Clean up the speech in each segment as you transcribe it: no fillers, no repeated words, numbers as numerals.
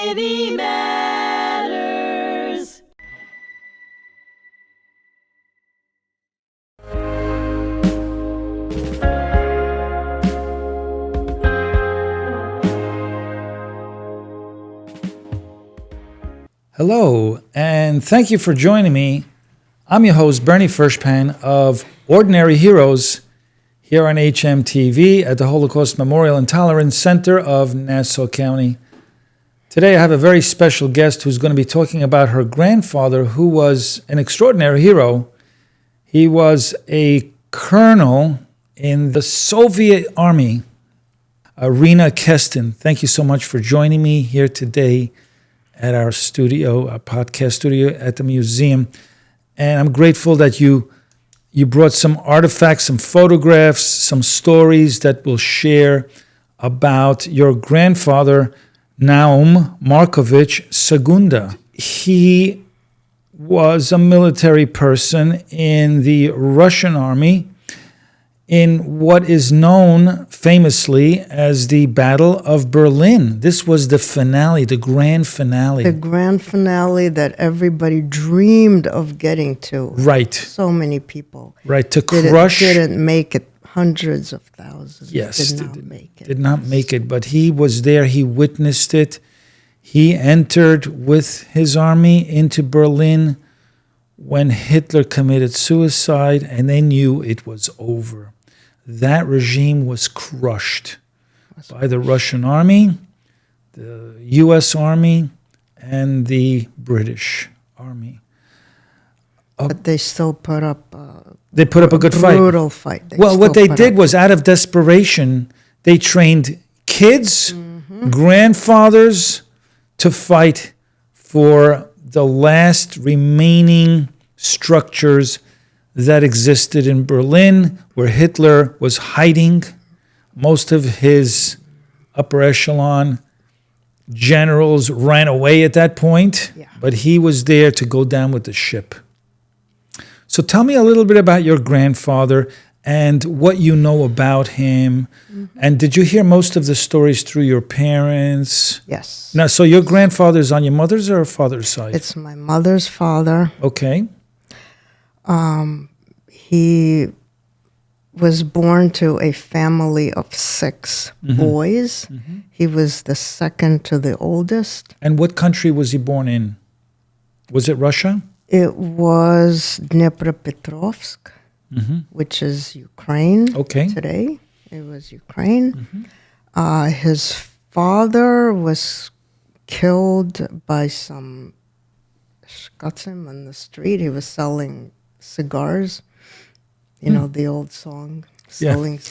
Navy Matters. Hello, and thank you for joining me. I'm your host, Bernie Furshpan of Ordinary Heroes here on hmTV at the Holocaust Memorial and Tolerance Center of Nassau County. Today I have a very special guest who's going to be talking about her grandfather, who was an extraordinary hero. He was a colonel in the Soviet Army. Rena Kesten, thank you so much for joining me here today at our studio, our podcast studio at the museum. And I'm grateful that you brought some artifacts, some photographs, some stories that we'll share about your grandfather, Naum Markovich Sekunda. He was a military person in the Russian army in what is known famously as the Battle of Berlin. This was the finale, the grand finale. The grand finale that everybody dreamed of getting to. Right. So many people. Right, to crush. Didn't make it. Hundreds of thousands Yes, did not make it. Did not make it, but he was there. He witnessed it. He entered with his army into Berlin when Hitler committed suicide, and they knew it was over. That regime was crushed by the Russian army, the U.S. army, and the British army. But they still put up They put up a good fight. Brutal fight. Well, what they did was, out of desperation, they trained kids, grandfathers, to fight for the last remaining structures that existed in Berlin, where Hitler was hiding. Most of his upper echelon generals ran away at that point, but he was there to go down with the ship. So tell me a little bit about your grandfather and what you know about him. And did you hear most of the stories through your parents? Yes. Now, so your grandfather's on your mother's or father's side? It's my mother's father. Okay. He was born to a family of 6 boys. He was the second to the oldest. And what country was he born in? Was it Russia? It was Dnipropetrovsk, which is Ukraine today. It was Ukraine. His father was killed by some shkatzim on the street. He was selling cigars. You know, the old song,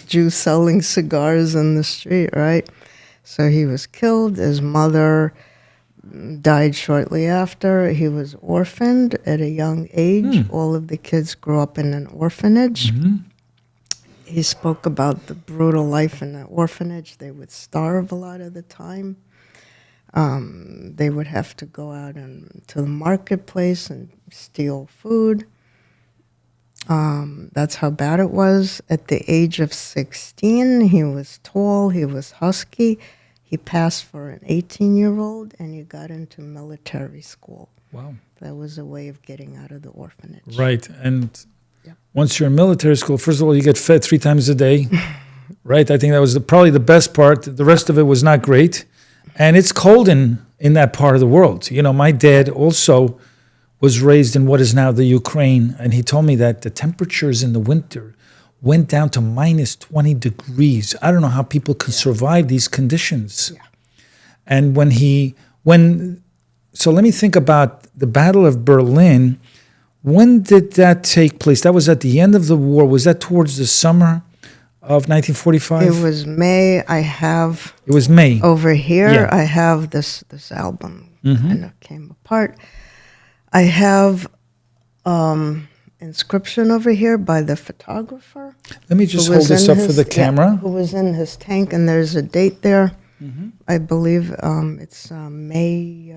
Jews selling cigars in the street, right? So he was killed. His mother died shortly after. He was orphaned at a young age. All of the kids grew up in an orphanage. He spoke about the brutal life in the orphanage. They would starve a lot of the time. They would have to go out to the marketplace and steal food. That's how bad it was. At the age of 16, he was tall, he was husky. He passed for an 18-year-old, and he got into military school. Wow. That was a way of getting out of the orphanage. Right. And once you're in military school, first of all, you get fed 3 times a day. Right? I think that was probably the best part. The rest of it was not great. And it's cold in that part of the world. You know, my dad also was raised in what is now the Ukraine, and he told me that the temperatures in the winter went down to minus 20 degrees. I don't know how people can survive these conditions. And so let me think about the Battle of Berlin. When did that take place? That was at the end of the war. Was that towards the summer of 1945? It was May. It was May. Over here, I have this album. Kind of came apart. I have inscription over here by the photographer. Let me just hold this up for the camera. Who was in his tank, and there's a date there. I believe it's May.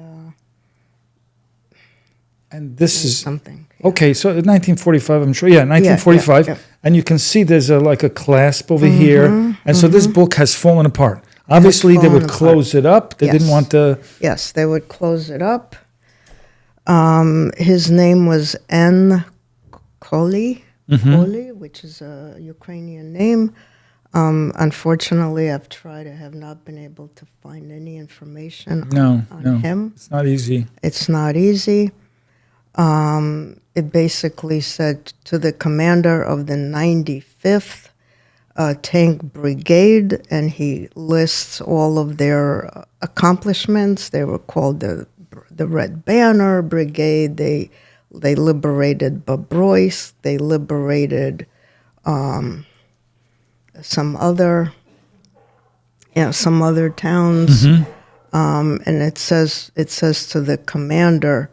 And this is something. Okay, so 1945, I'm sure. Yeah, 1945. And you can see there's a clasp over here. And so this book has fallen apart. Obviously, they would close it up. They didn't want to... Yes, they would close it up. His name was N. Koli, which is a Ukrainian name. Unfortunately, I've tried. I have not been able to find any information on him. It's not easy. It's not easy. It basically said to the commander of the 95th Tank Brigade, and he lists all of their accomplishments. They were called the Red Banner Brigade. They liberated Bobroisk. They liberated some other towns. And it says to the commander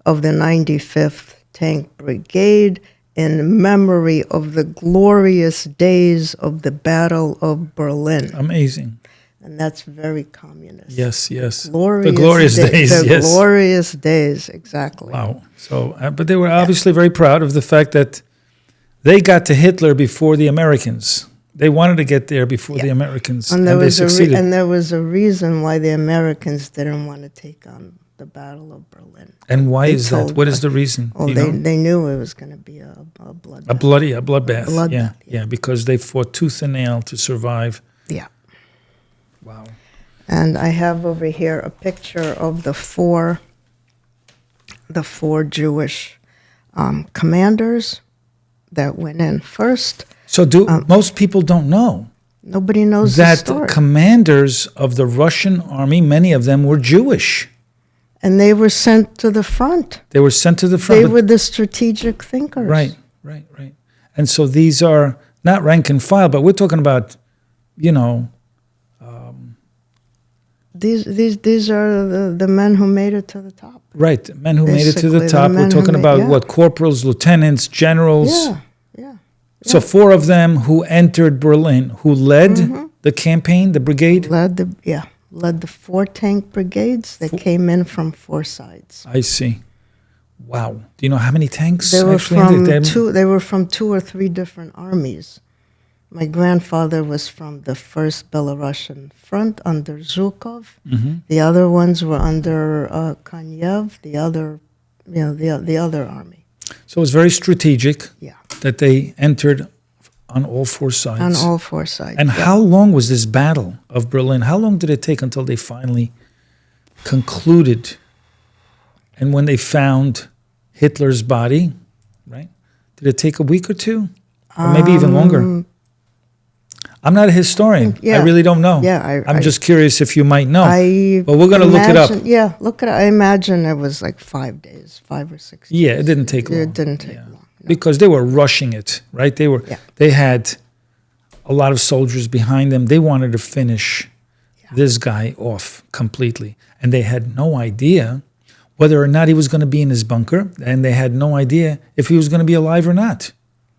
of the 95th Tank Brigade, in memory of the glorious days of the Battle of Berlin. Amazing. And that's very communist. Yes. The Glorious days, yes. Glorious days, exactly. Wow. So, but they were obviously very proud of the fact that they got to Hitler before the Americans. They wanted to get there before the Americans, and they succeeded. And there was a reason why the Americans didn't want to take on the Battle of Berlin. And why is that? What is the reason? Well, they knew it was going to be a bloodbath. A bloodbath. Yeah, because they fought tooth and nail to survive. Yeah. Wow. And I have over here a picture of the four Jewish commanders that went in first. So most people don't know. Nobody knows that the story. Commanders of the Russian army, many of them were Jewish. And they were sent to the front. They were sent to the front. They were the strategic thinkers. Right. And so these are not rank and file, but we're talking about, These are the men who made it to the top. Right, men who made it to the top. We're talking about corporals, lieutenants, generals. Yeah. So 4 of them who entered Berlin, who led the campaign, the brigade? Led the 4 tank brigades that came in from 4 sides. I see. Wow. Do you know how many tanks? They were from 2 or 3 different armies. My grandfather was from the 1st Belarusian Front under Zhukov. The other ones were under Kiev, the other army. So it was very strategic. Yeah. That they entered on all 4 sides. On all 4 sides. And how long was this battle of Berlin? How long did it take until they finally concluded? And when they found Hitler's body, right? Did it take a week or 2? Or maybe even longer? I'm not a historian. I really don't know. I'm just curious if you might know. But we're going to look it up. Yeah, look it up. I imagine it was like 5 days, 5 or 6 days. Yeah, it didn't take long. It didn't take long. No. Because they were rushing it, right? They had a lot of soldiers behind them. They wanted to finish this guy off completely. And they had no idea whether or not he was going to be in his bunker. And they had no idea if he was going to be alive or not.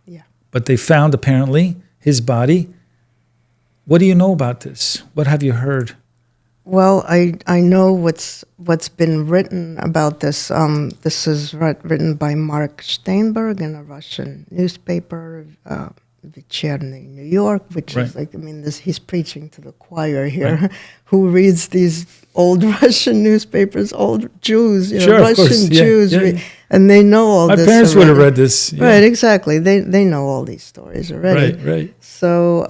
Yeah. But they found, apparently, his body. What do you know about this? What have you heard? Well, I know what's been written about this. This is written by Mark Steinberg in a Russian newspaper, Вечерний, New York, which is he's preaching to the choir here, who reads these old Russian newspapers, old Jews, Russian Jews, and they know all this. My parents would have read this. Yeah. Right, exactly. They know all these stories already. Right. So.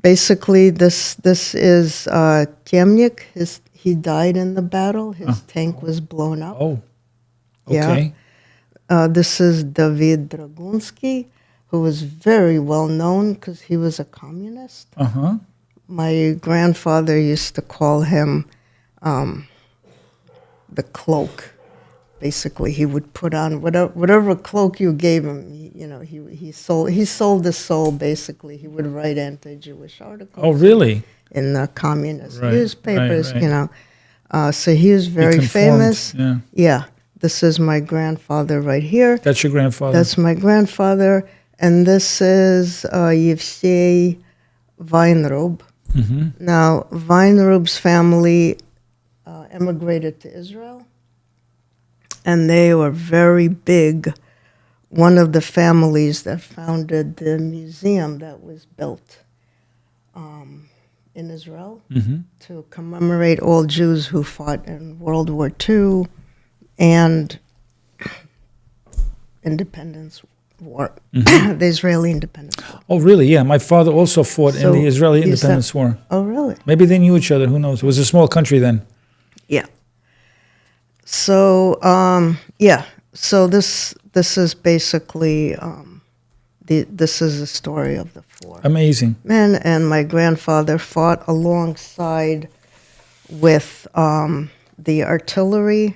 Basically, this is Temnik. He died in the battle. His tank was blown up. Oh, okay. Yeah. This is David Dragunsky, who was very well known because he was a communist. My grandfather used to call him the cloak. Basically, he would put on whatever cloak you gave him. He sold his soul. Basically, he would write anti-Jewish articles. Oh, really? In the communist newspapers, So he was very famous. Yeah. This is my grandfather right here. That's your grandfather. That's my grandfather, and this is Yevsei Weinrub. Now, Weinrub's family emigrated to Israel. And they were very big. One of the families that founded the museum that was built in Israel to commemorate all Jews who fought in World War II and Independence War, the Israeli Independence War. Oh, really? Yeah, my father also fought in the Israeli Independence War. Oh, really? Maybe they knew each other. Who knows? It was a small country then. Yeah. So, So this is basically this is the story of the four amazing men. And my grandfather fought alongside with the artillery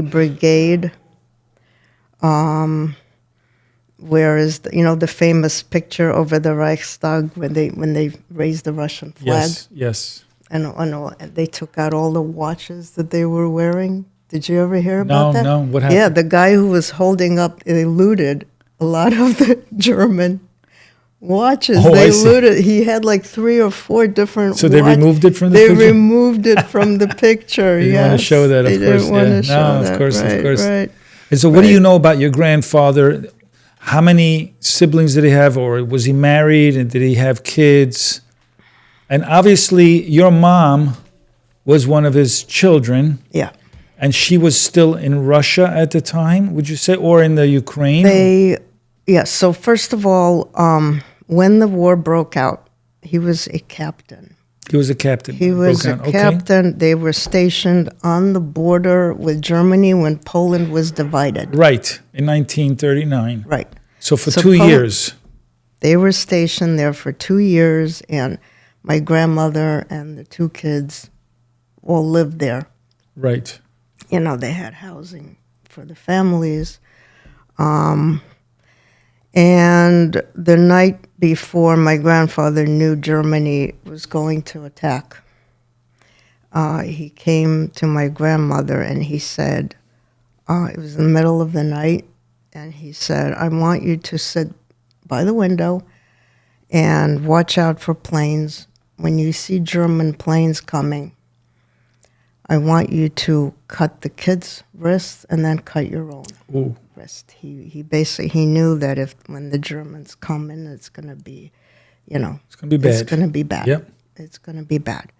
brigade. Where is the famous picture over the Reichstag when they raised the Russian flag? Yes. And they took out all the watches that they were wearing. Did you ever hear about that? No. What happened? Yeah, the guy who was holding up, they looted a lot of the German watches. They looted. He had like 3 or 4 different. So they removed it from the picture. They removed it from the picture. They didn't want to show that, of course. They didn't want to show that. Of course. Right. And so, what do you know about your grandfather? How many siblings did he have, or was he married, and did he have kids? And obviously, your mom was one of his children. Yeah. And she was still in Russia at the time, would you say, or in the Ukraine? So first of all, when the war broke out, he was a captain. He was a captain. He was a captain. Okay. They were stationed on the border with Germany when Poland was divided. Right, in 1939. Right. So for 2 years. They were stationed there for 2 years, and my grandmother and the 2 kids all lived there. Right. They had housing for the families. And the night before my grandfather knew Germany was going to attack, he came to my grandmother and he said, it was in the middle of the night, and he said, I want you to sit by the window and watch out for planes. When you see German planes coming, I want you to cut the kids' wrists and then cut your own wrist. He basically knew that when the Germans come in, it's going to be, it's going to be bad. It's going to be bad. Yep. It's going to be bad.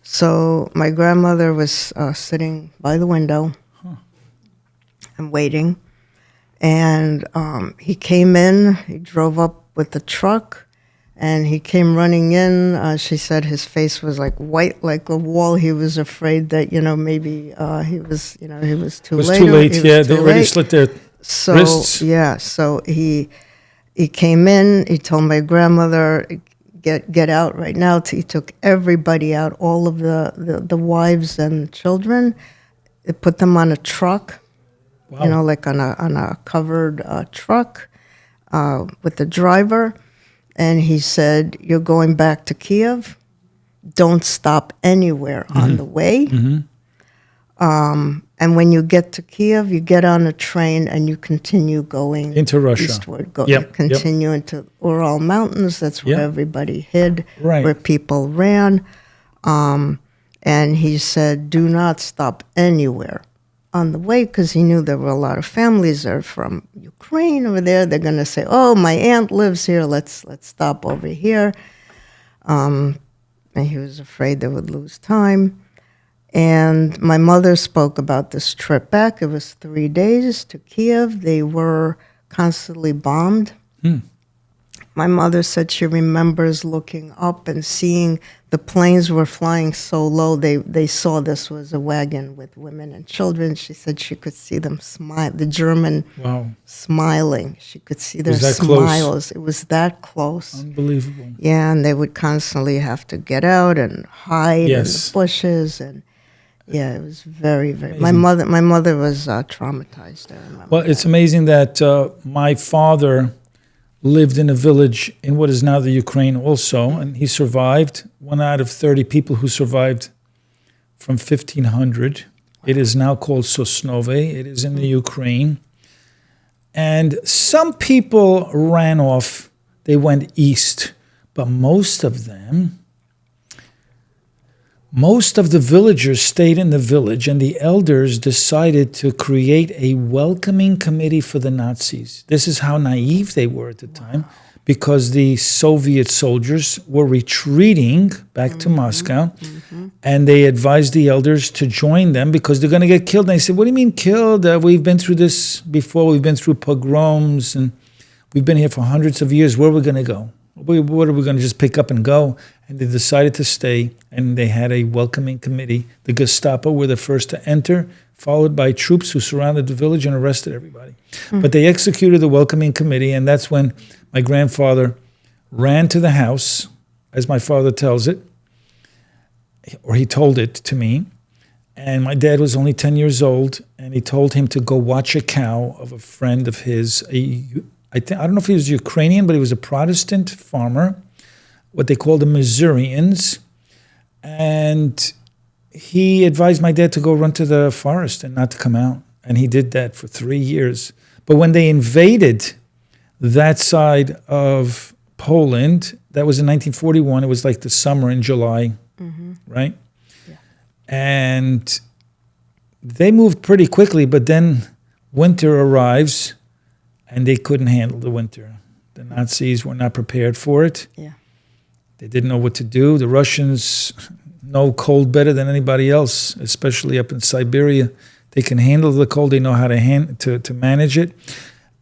So my grandmother was sitting by the window and waiting. And he came in, he drove up with the truck, and he came running in. She said his face was like white, like a wall. He was afraid that, maybe he was too late. It was too late, They already slit their wrists. Yeah, so he came in, he told my grandmother, get out right now. He took everybody out, all of the wives and children. He put them on a truck. Wow. Like on a covered truck with the driver. And he said, you're going back to Kiev. Don't stop anywhere on the way. And when you get to Kiev, you get on a train and you continue going into Russia. Eastward. Continue into Ural Mountains. That's where everybody hid, where people ran. And he said, do not stop anywhere on the way, because he knew there were a lot of families there from Ukraine over there. They're going to say, oh, my aunt lives here. Let's stop over here. And he was afraid they would lose time. And my mother spoke about this trip back. It was 3 days to Kiev. They were constantly bombed. My mother said she remembers looking up and seeing the planes were flying so low. They saw this was a wagon with women and children. She said she could see them smile, the German smiling. She could see their smiles. Close? It was that close. Unbelievable. Yeah, and they would constantly have to get out and hide in the bushes. And yeah, it was very, very... Amazing. My mother was traumatized. I remember. Well, it's amazing that my father lived in a village in what is now the Ukraine also, and he survived. 1 out of 30 people who survived from 1500. Wow. It is now called Sosnove. It is in the Ukraine. And some people ran off. They went east. But most of the villagers stayed in the village, and the elders decided to create a welcoming committee for the Nazis. This is how naive they were at the time, because the Soviet soldiers were retreating back to Moscow, and they advised the elders to join them because they're going to get killed. And they said, what do you mean killed? We've been through this before. We've been through pogroms, and we've been here for hundreds of years. Where are we going to go? What are we going to just pick up and go? And they decided to stay, and they had a welcoming committee. The Gestapo were the first to enter, followed by troops who surrounded the village and arrested everybody. But they executed the welcoming committee, and that's when my grandfather ran to the house, as my father tells it, or he told it to me. And my dad was only 10 years old, and he told him to go watch a cow of a friend of his. I don't know if he was Ukrainian, but he was a Protestant farmer, what they called the Missourians. And he advised my dad to go run to the forest and not to come out. And he did that for 3 years. But when they invaded that side of Poland, that was in 1941. It was like the summer in July, right? Yeah. And they moved pretty quickly, but then winter arrives, and they couldn't handle the winter. The Nazis were not prepared for it. Yeah. They didn't know what to do. The Russians know cold better than anybody else, especially up in Siberia. They can handle the cold. They know how to manage it.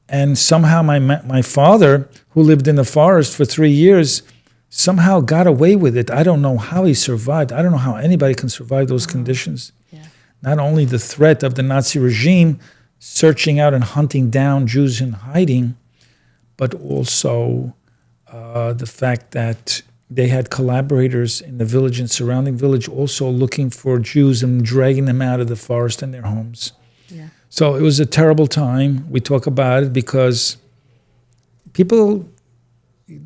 And somehow my father, who lived in the forest for 3 years, somehow got away with it. I don't know how he survived. I don't know how anybody can survive those conditions. Yeah. Not only the threat of the Nazi regime searching out and hunting down Jews in hiding, but also the fact that they had collaborators in the village and surrounding village also looking for Jews and dragging them out of the forest and their homes. Yeah. So it was a terrible time. We talk about it because people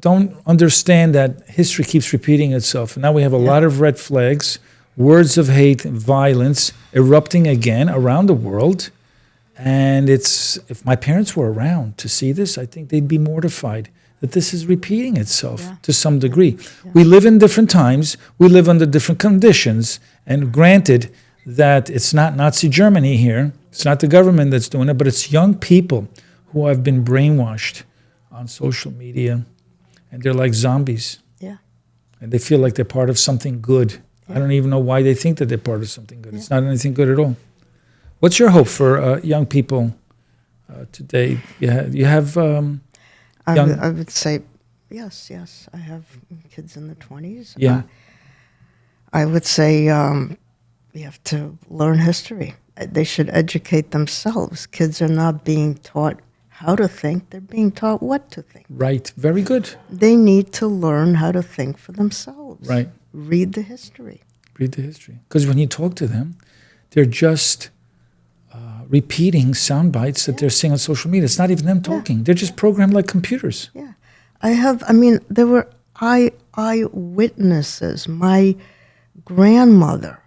don't understand that history keeps repeating itself. And now we have a lot of red flags, words of hate and violence erupting again around the world. And if my parents were around to see this, I think they'd be mortified that this is repeating itself to some degree. Yeah. We live in different times. We live under different conditions. And granted that it's not Nazi Germany here. It's not the government that's doing it, but it's young people who have been brainwashed on social media. And they're like zombies. Yeah. And they feel like they're part of something good. Yeah. I don't even know why they think that they're part of something good. Yeah. It's not anything good at all. What's your hope for young people today? You have I would say, yes. I have kids in the 20s. Yeah. I would say we have to learn history. They should educate themselves. Kids are not being taught how to think. They're being taught what to think. Right. Very good. They need to learn how to think for themselves. Right. Read the history. Read the history. Because when you talk to them, they're just repeating sound bites that they're seeing on social media. It's not even them talking. They're just programmed like computers. Yeah. There were eyewitnesses. My grandmother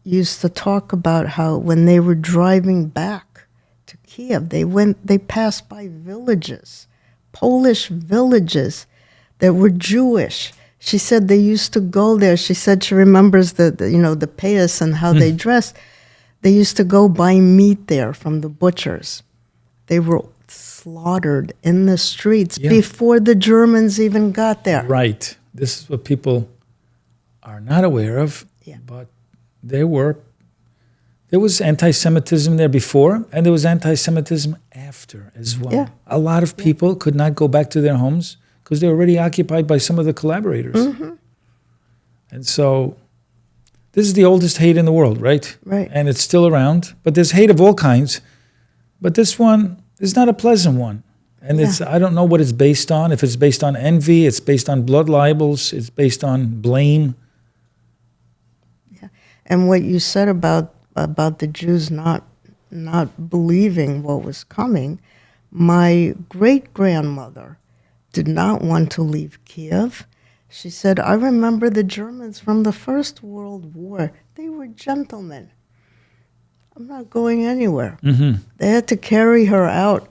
used to talk about how when they were driving back to Kiev, they passed by villages, Polish villages that were Jewish. She said they used to go there. She said she remembers the payas and how they dressed. They used to go buy meat there from the butchers. They were slaughtered in the streets before the Germans even got there. Right. This is what people are not aware of. Yeah. But there was anti-Semitism there before, and there was anti-Semitism after as well. Yeah. A lot of people could not go back to their homes because they were already occupied by some of the collaborators. Mm-hmm. And so this is the oldest hate in the world, right? Right. And it's still around. But there's hate of all kinds. But this one is not a pleasant one. And I don't know what it's based on. If it's based on envy, it's based on blood libels, it's based on blame. Yeah. And what you said about the Jews not believing what was coming, my great-grandmother did not want to leave Kiev. She said, I remember the Germans from the First World War. They were gentlemen. I'm not going anywhere. Mm-hmm. They had to carry her out,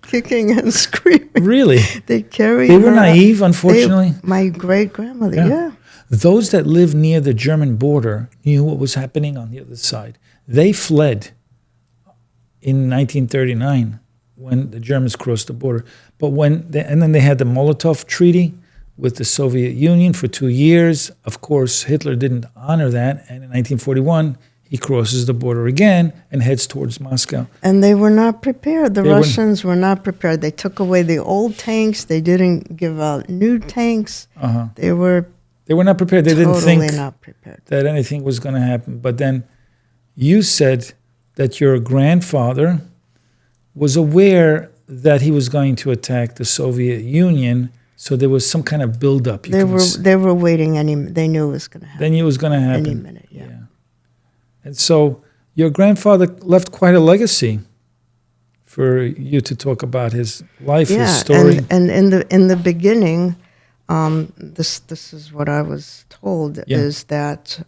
kicking and screaming. Really? They were naive, unfortunately. My great-grandmother, yeah. Those that lived near the German border knew what was happening on the other side. They fled in 1939. when the Germans crossed the border. But and then they had the Molotov Treaty with the Soviet Union for 2 years. Of course, Hitler didn't honor that, and in 1941, he crosses the border again and heads towards Moscow. And they were not prepared. The Russians were not prepared. They took away the old tanks. They didn't give out new tanks. They were not prepared. They didn't think not prepared. that anything was going to happen. But then you said that your grandfather was aware that he was going to attack the Soviet Union, so there was some kind of buildup. They were waiting. They knew it was going to happen. They knew it was going to happen. Any minute, yeah. And so your grandfather left quite a legacy for you to talk about his life, his story. And in the beginning, this is what I was told, is that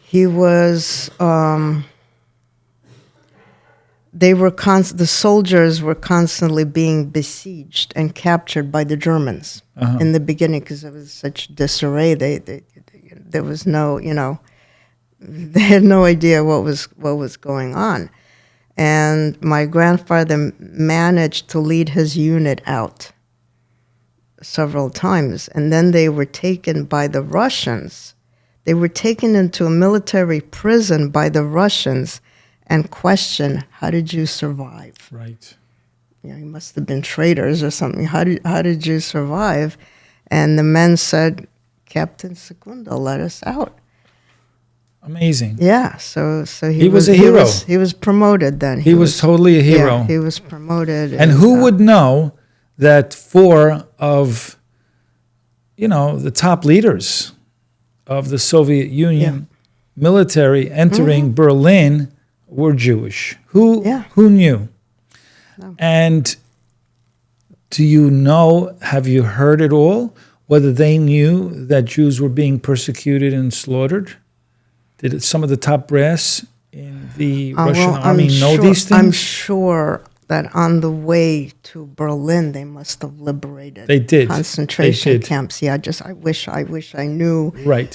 he was... the soldiers were constantly being besieged and captured by the Germans in the beginning because there was such disarray. There was no, they had no idea what was going on. And my grandfather managed to lead his unit out several times. And then they were taken by the Russians. They were taken into a military prison by the Russians and questioned, how did you survive? Right. You must have been traitors or something. How did you survive? And the men said, Captain Sekunda let us out. Amazing. Yeah, so he was a hero. He was promoted then. He was totally a hero. Yeah, he was promoted. And who would know that 4 of, the top leaders of the Soviet Union military entering Berlin were Jewish? Who knew? No. And do you know, have you heard at all, whether they knew that Jews were being persecuted and slaughtered? Did some of the top brass in the Russian army know these things? I'm sure that on the way to Berlin, they must have liberated. They did. Concentration camps. Yeah, I wish I knew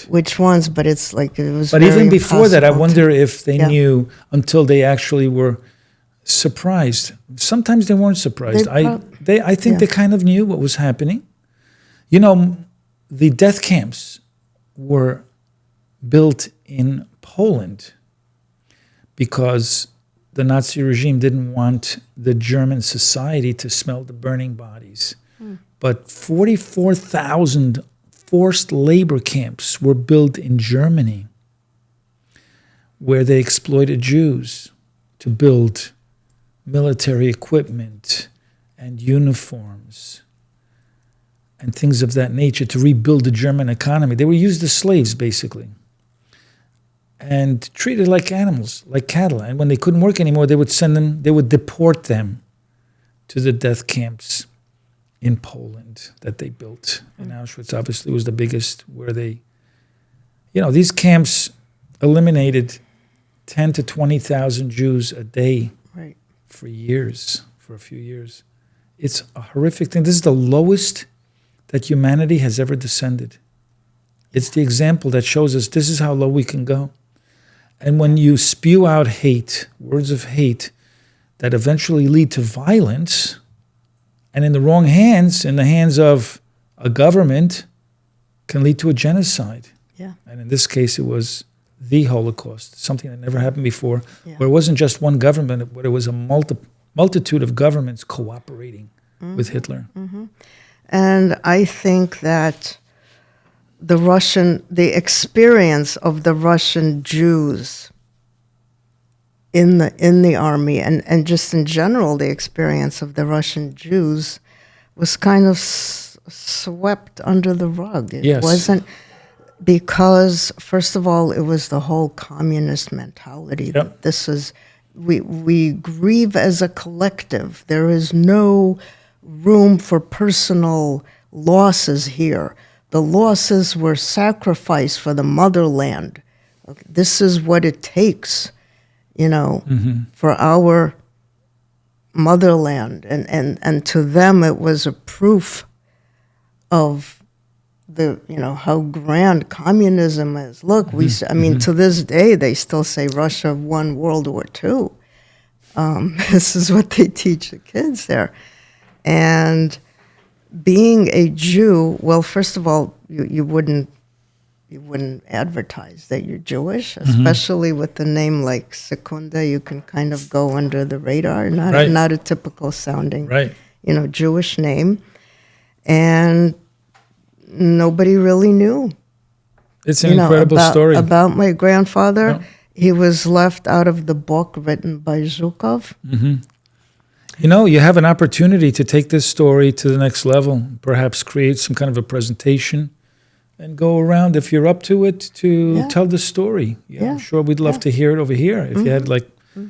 which ones, but it's like it was. But even before that, I wonder if they knew until they actually were surprised. Sometimes they weren't surprised. I think they kind of knew what was happening. The death camps were built in Poland because the Nazi regime didn't want the German society to smell the burning bodies. But 44,000 forced labor camps were built in Germany where they exploited Jews to build military equipment and uniforms and things of that nature to rebuild the German economy. They were used as slaves, basically, and treated like animals, like cattle. And when they couldn't work anymore, they would deport them to the death camps in Poland that they built. And Auschwitz obviously was the biggest, where these camps eliminated 10 to 20,000 Jews a day for a few years. It's a horrific thing. This is the lowest that humanity has ever descended. It's the example that shows us this is how low we can go. And when you spew out hate, words of hate, that eventually lead to violence, and in the wrong hands, in the hands of a government, can lead to a genocide. Yeah. And in this case, it was the Holocaust, something that never happened before, where it wasn't just one government, but it was a multitude of governments cooperating with Hitler. And I think that the experience of the Russian Jews in the army and just in general, the experience of the Russian Jews was kind of swept under the rug. It wasn't, because first of all, it was the whole communist mentality. That this is, we grieve as a collective. There is no room for personal losses here. The losses were sacrificed for the motherland. This is what it takes, for our motherland. And to them, it was a proof of how grand communism is. Look, to this day, they still say Russia won World War II. This is what they teach the kids there. And being a Jew, well, first of all, you wouldn't advertise that you're Jewish, especially with a name like Sekunda. You can kind of go under the radar, not a typical sounding, Jewish name. And nobody really knew. It's an incredible story. About my grandfather. Yeah. He was left out of the book written by Zhukov. You have an opportunity to take this story to the next level, perhaps create some kind of a presentation and go around, if you're up to it, to tell the story. I'm sure we'd love to hear it over here. If you had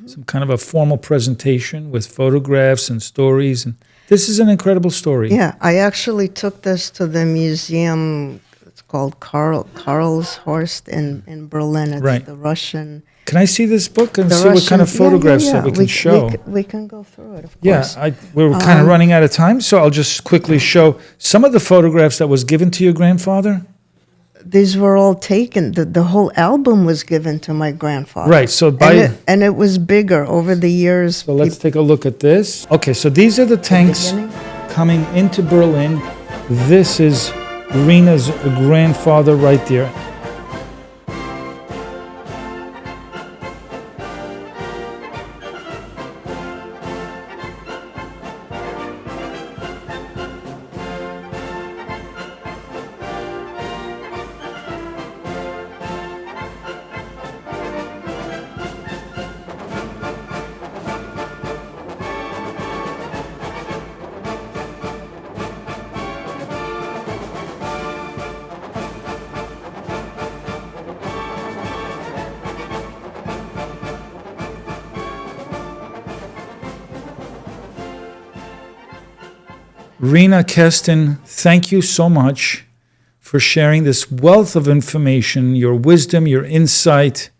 some kind of a formal presentation with photographs and stories. And this is an incredible story. Yeah, I actually took this to the museum. It's called Karlshorst in Berlin. It's the Russian. Can I see this book and see what kind of photographs that we can show? We can go through it, of course. Yeah, we're kind of running out of time, so I'll just quickly show some of the photographs that was given to your grandfather. These were all taken. The whole album was given to my grandfather. Right, so and it was bigger over the years. So let's take a look at this. Okay, so these are the tanks coming into Berlin. This is Rena's grandfather right there. Rena Kesten, thank you so much for sharing this wealth of information, your wisdom, your insight.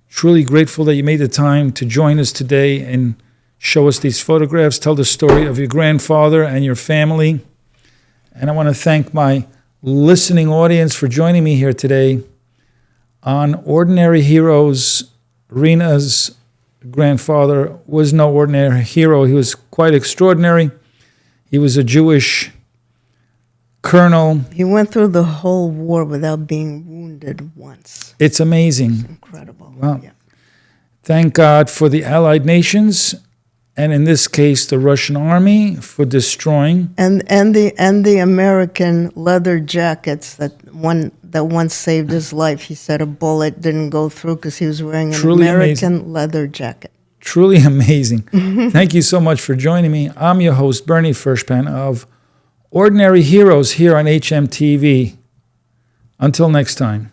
Truly grateful that you made the time to join us today and show us these photographs, tell the story of your grandfather and your family. And I want to thank my listening audience for joining me here today on Ordinary Heroes. Rena's grandfather was no ordinary hero. He was quite extraordinary. He was a Jewish colonel. He went through the whole war without being wounded once. It's amazing. It's incredible. Well, thank God for the Allied nations, and in this case, the Russian army for destroying. And the American leather jackets that once saved his life. He said a bullet didn't go through because he was wearing an American leather jacket. Truly amazing. Thank you so much for joining me. I'm your host, Bernie Furshpan of Ordinary Heroes here on hmTV. Until next time.